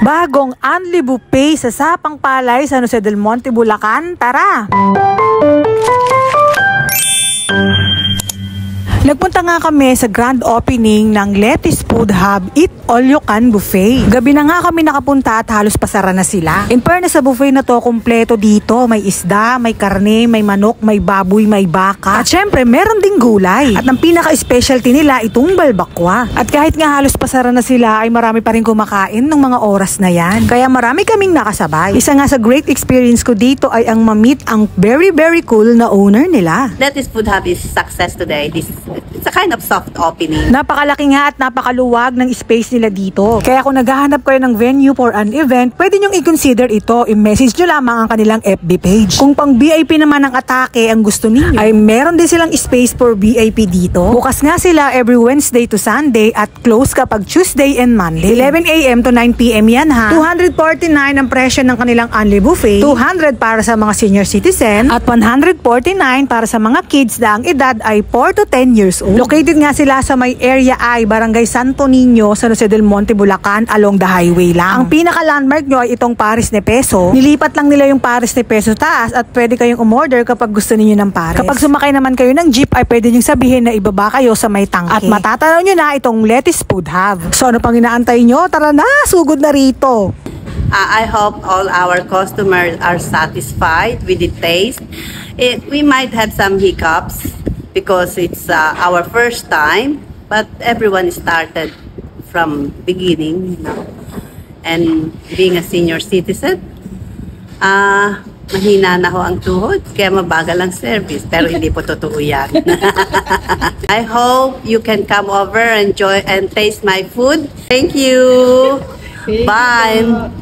Bagong Unli Buffet sa Sapang Palay, San Jose del Monte, Bulacan. Tara! Nagpunta nga kami sa grand opening ng Letty's Food Hub Eat All You Can Buffet. Gabi na nga kami nakapunta at halos pasara na sila. In fairness, sa buffet na to, kompleto dito. May isda, may karne, may manok, may baboy, may baka. At syempre, meron ding gulay. At ang pinaka-specialty nila, itong balbakwa. At kahit nga halos pasara na sila, ay marami pa rin kumakain ng mga oras na yan. Kaya marami kaming nakasabay. Isa nga sa great experience ko dito ay ang ma-meet ang very cool na owner nila. Letty's Food Hub is success today. It's a kind of soft opening. Napakalaki nga at napakaluwag ng space nila dito. Kaya kung naghahanap kayo ng venue for an event, pwede nyong i-consider ito. I-message nyo lamang ang kanilang FB page. Kung pang VIP naman ang atake ang gusto ninyo, ay meron din silang space for VIP dito. Bukas nga sila every Wednesday to Sunday at close kapag Tuesday and Monday. 11 AM to 9 PM yan ha. 249 ang presyo ng kanilang Unli Buffet, 200 para sa mga senior citizen, at 149 para sa mga kids na ang edad ay 4 to 10 years old. Located nga sila sa may area I, Barangay Santo Niño, San Jose del Monte, Bulacan, along the highway lang. Ang pinaka-landmark nyo ay itong Pares de Peso. Nilipat lang nila yung Pares de Peso taas at pwede kayong umorder kapag gusto niyo ng pares. Kapag sumakay naman kayo ng jeep ay pwede nyo sabihin na ibaba kayo sa may tangke. At matatanaw nyo na itong Letty's Food Hub. So ano pang inaantay nyo? Tara na, sugod na rito! I hope all our customers are satisfied with the taste. We might have some hiccups because it's our first time, but everyone started from beginning, you know. And being a senior citizen, mahina na ho ang tuhod, kaya mabagal ang service, pero hindi po totoo yan. I hope you can come over and enjoy and taste my food. Thank you. Bye.